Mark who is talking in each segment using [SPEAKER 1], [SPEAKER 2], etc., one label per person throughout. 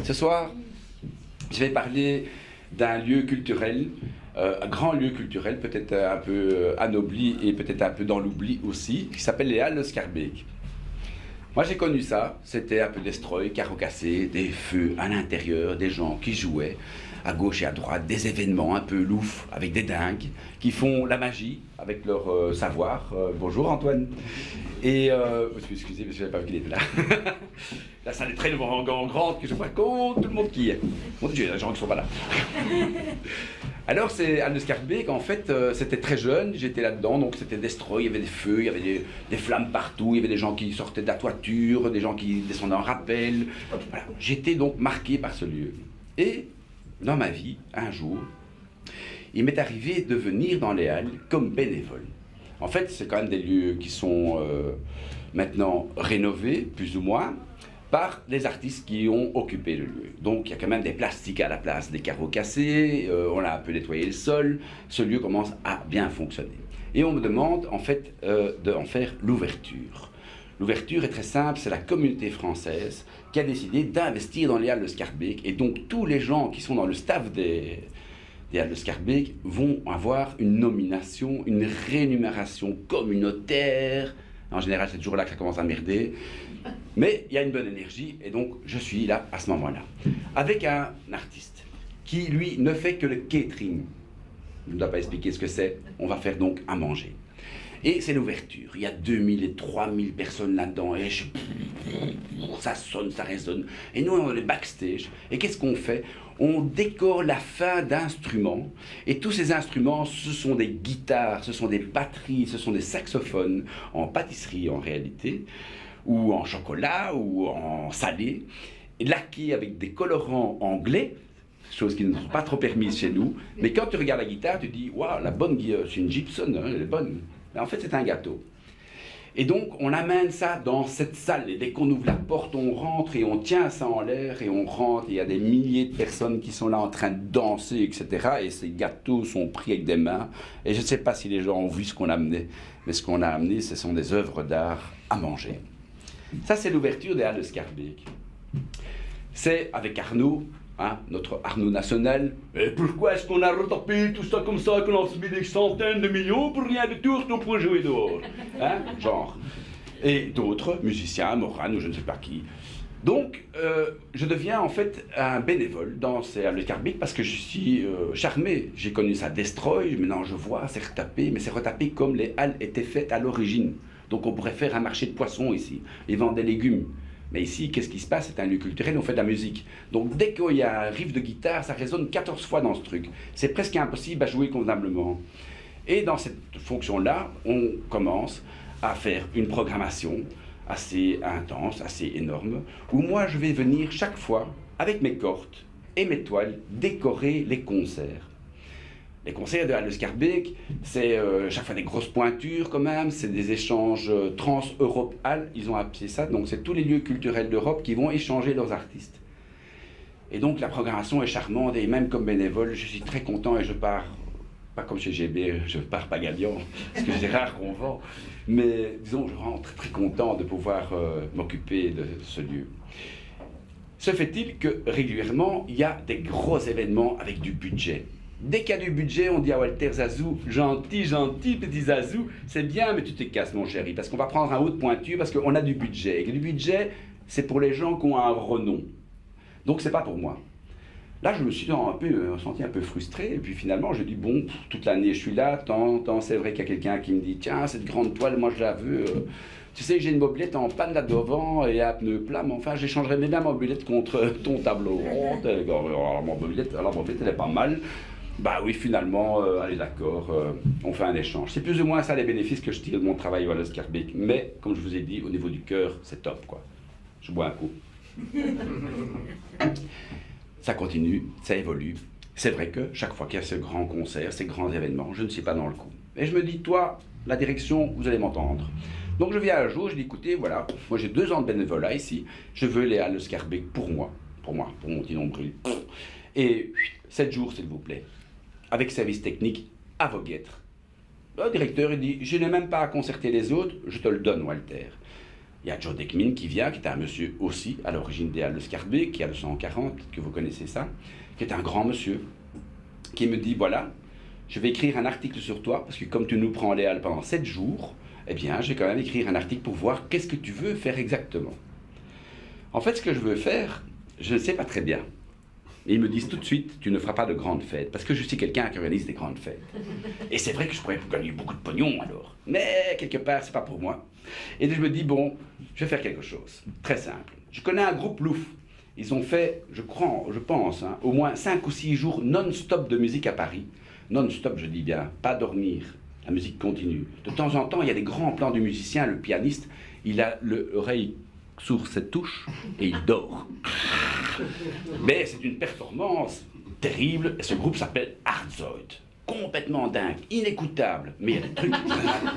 [SPEAKER 1] Ce soir, je vais parler d'un lieu culturel, un grand lieu culturel, peut-être un peu anobli et peut-être un peu dans l'oubli aussi, qui s'appelle les Halles de Schaerbeek. Moi j'ai connu ça, c'était un peu destroy, carreaux cassés, des feux à l'intérieur, des gens qui jouaient à gauche et à droite, des événements un peu louches avec des dingues qui font la magie avec leur savoir. Bonjour Antoine. Et excusez, je ne savais pas qu'il était là. La salle est très grande que je vois compte tout le monde qui y est. Mon Dieu, il y a des gens qui ne sont pas là. Alors c'est Halles de Schaerbeek, en fait c'était très jeune, j'étais là-dedans, donc c'était destroy, il y avait des feux, il y avait des flammes partout, il y avait des gens qui sortaient de la toiture, des gens qui descendaient en rappel. Voilà. J'étais donc marqué par ce lieu. Et dans ma vie, un jour, il m'est arrivé de venir dans les Halles comme bénévole. En fait, c'est quand même des lieux qui sont maintenant rénovés, plus ou moins, par les artistes qui ont occupé le lieu. Donc il y a quand même des plastiques à la place, des carreaux cassés, on a un peu nettoyé le sol, ce lieu commence à bien fonctionner. Et on me demande en fait d'en faire l'ouverture. L'ouverture est très simple, c'est la communauté française qui a décidé d'investir dans les Halles de Schaerbeek, et donc tous les gens qui sont dans le staff des Halles de Schaerbeek vont avoir une nomination, une rémunération communautaire. En général, c'est toujours là que ça commence à merder. Mais il y a une bonne énergie, et donc je suis là à ce moment-là. Avec un artiste qui, lui, ne fait que le catering. Je ne dois pas expliquer ce que c'est. On va faire donc à manger. Et c'est l'ouverture. Il y a 2000 et 3000 personnes là-dedans. Et ça sonne, ça résonne. Et nous, on est backstage. Et qu'est-ce qu'on fait? On décore la fin d'instruments. Et tous ces instruments, ce sont des guitares, ce sont des batteries, ce sont des saxophones, en pâtisserie en réalité, ou en chocolat, ou en salé, laqués avec des colorants anglais, choses qui ne sont pas trop permises chez nous. Mais quand tu regardes la guitare, tu dis, waouh, la bonne guitare, c'est une Gibson, hein, elle est bonne. Mais en fait, c'est un gâteau. Et donc, on amène ça dans cette salle, et dès qu'on ouvre la porte, on rentre et on tient ça en l'air, et on rentre, et il y a des milliers de personnes qui sont là en train de danser, etc. Et ces gâteaux sont pris avec des mains. Et je ne sais pas si les gens ont vu ce qu'on a amené, mais ce qu'on a amené, ce sont des œuvres d'art à manger. Ça, c'est l'ouverture des Halles de Schaerbeek. C'est avec Arnaud, hein, notre Arnaud national. Et pourquoi est-ce qu'on a retapé tout ça comme ça, qu'on a subi des centaines de millions pour rien du tout, on pourrait jouer dehors, hein, genre. Et d'autres, musiciens, Moran ou je ne sais pas qui. Donc, je deviens en fait un bénévole dans ces Halles de Schaerbeek parce que je suis charmé. J'ai connu ça destroy, maintenant je vois, c'est retapé, mais c'est retapé comme les halles étaient faites à l'origine. Donc on pourrait faire un marché de poissons ici, ils vendent des légumes. Mais ici, qu'est-ce qui se passe? C'est un lieu culturel, on fait de la musique. Donc dès qu'il y a un riff de guitare, ça résonne 14 fois dans ce truc. C'est presque impossible à jouer convenablement. Et dans cette fonction-là, on commence à faire une programmation assez intense, assez énorme, où moi je vais venir chaque fois, avec mes cordes et mes toiles, décorer les concerts. Les concerts de Halles de Schaerbeek, c'est chaque fois des grosses pointures quand même, c'est des échanges trans-Europe Halles, ils ont appelé ça, donc c'est tous les lieux culturels d'Europe qui vont échanger leurs artistes. Et donc la programmation est charmante, et même comme bénévole, je suis très content et je pars, pas comme chez GB, je pars pas gagnant, parce que c'est rare qu'on vend, mais disons, je rentre très content de pouvoir m'occuper de ce lieu. Se fait-il que régulièrement, il y a des gros événements avec du budget. Dès qu'il y a du budget, on dit à Walter Zazou, gentil, petit Zazou, c'est bien, mais tu te casses, mon chéri, parce qu'on va prendre un haut de pointure, parce qu'on a du budget. Et que du budget, c'est pour les gens qui ont un renom. Donc, c'est pas pour moi. Là, je me suis senti un peu frustré, et puis finalement, je dis, bon, toute l'année, je suis là, tant, c'est vrai qu'il y a quelqu'un qui me dit, tiens, cette grande toile, moi, je la veux. Tu sais, j'ai une mobilette en panne là devant et un pneu plat, mais enfin, j'échangerais bien ma mobilette contre ton tableau rond. Alors, ma mobilette, elle est pas mal. Bah oui, finalement, allez d'accord, on fait un échange. C'est plus ou moins ça les bénéfices que je tire de mon travail à Halles de Schaerbeek. Mais, comme je vous ai dit, au niveau du cœur, c'est top, quoi. Je bois un coup. Ça continue, ça évolue. C'est vrai que chaque fois qu'il y a ce grand concert, ces grands événements, je ne suis pas dans le coup. Et je me dis, toi, la direction, vous allez m'entendre. Donc je viens un jour, je dis, écoutez, voilà, moi j'ai 2 ans de bénévolat ici, je veux les Halles de Schaerbeek pour moi, pour mon petit nombril. Et 7 jours, s'il vous plaît. Avec service technique à vos guêtres. Le directeur il dit, je n'ai même pas à concerter les autres, je te le donne, Walter. Il y a Joe Deckmin qui vient, qui est un monsieur aussi à l'origine des Halles de Scarbeck, qui a le 140, que vous connaissez ça, qui est un grand monsieur, qui me dit, voilà, je vais écrire un article sur toi, parce que comme tu nous prends les Halles pendant 7 jours, eh bien, je vais quand même écrire un article pour voir qu'est-ce que tu veux faire exactement. En fait, ce que je veux faire, je ne sais pas très bien. Et ils me disent tout de suite, tu ne feras pas de grandes fêtes, parce que je suis quelqu'un qui organise des grandes fêtes. Et c'est vrai que je pourrais gagner beaucoup de pognon alors, mais quelque part, c'est pas pour moi. Et je me dis, bon, je vais faire quelque chose, très simple. Je connais un groupe Louf. Ils ont fait, je pense, hein, au moins 5 ou 6 jours non-stop de musique à Paris. Non-stop, je dis bien, pas dormir, la musique continue. De temps en temps, il y a des grands plans du musicien, le pianiste, il a l'oreille sur cette touche et il dort. Mais c'est une performance terrible et ce groupe s'appelle Hardzoid. Complètement dingue, inécoutable, mais il y a des trucs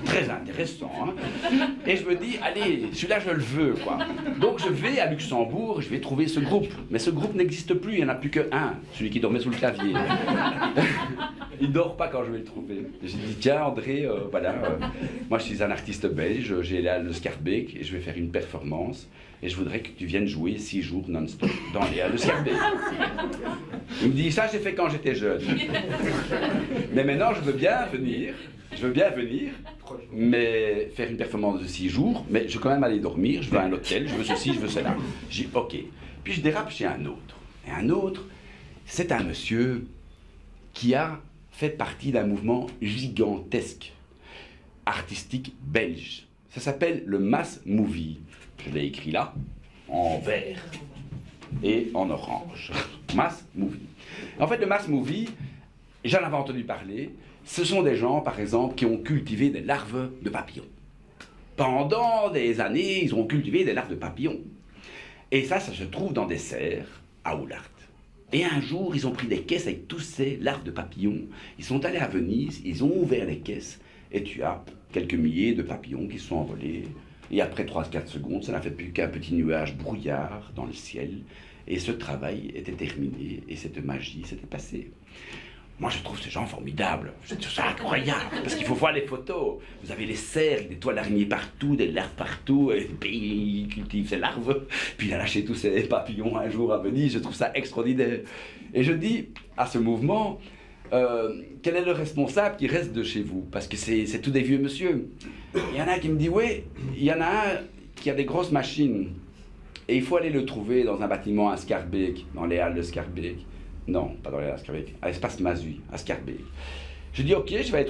[SPEAKER 1] très intéressants. Hein. Et je me dis, allez, celui-là je le veux, quoi. Donc je vais à Luxembourg, je vais trouver ce groupe. Mais ce groupe n'existe plus, il n'y en a plus qu'un, celui qui dormait sous le clavier. Il dort pas quand je vais le trouver. J'ai dit, tiens André, moi je suis un artiste belge, j'ai les Halles de Scarbeck et je vais faire une performance. Et je voudrais que tu viennes jouer 6 jours non-stop dans les Halles de Scarbeck. Il me dit, ça j'ai fait quand j'étais jeune. Mais maintenant je veux bien venir, mais faire une performance de 6 jours, mais je veux quand même aller dormir, je veux un hôtel, je veux ceci, je veux cela. J'ai dit, ok. Puis je dérape chez un autre. Et un autre, c'est un monsieur qui a fait partie d'un mouvement gigantesque, artistique belge. Ça s'appelle le Mass Movie. Je l'ai écrit là, en vert et en orange. Mass Movie. En fait, le Mass Movie, j'en avais entendu parler, ce sont des gens, par exemple, qui ont cultivé des larves de papillons. Pendant des années, ils ont cultivé des larves de papillons. Et ça se trouve dans des serres à Oulart. Et un jour, ils ont pris des caisses avec tous ces larves de papillons. Ils sont allés à Venise, ils ont ouvert les caisses, et tu as quelques milliers de papillons qui se sont envolés. Et après 3-4 secondes, ça n'a fait plus qu'un petit nuage brouillard dans le ciel. Et ce travail était terminé, et cette magie s'était passée. Moi, je trouve ces gens formidables. Je trouve ça incroyable, parce qu'il faut voir les photos. Vous avez les cerfs, des toiles d'araignées partout, des larves partout, et puis il cultive ces larves. Puis il a lâché tous ces papillons un jour à Venise. Je trouve ça extraordinaire. Et je dis à ce mouvement, quel est le responsable qui reste de chez vous? Parce que c'est tous des vieux monsieur. Il y en a un qui me dit, oui, il y en a un qui a des grosses machines. Et il faut aller le trouver dans un bâtiment à Scarbeck, dans les Halles de Scarbeck. Non, pas dans les Halles de Scarbeck, à l'Espace Mazui, à Scarbeck. Je dis, ok, je vais être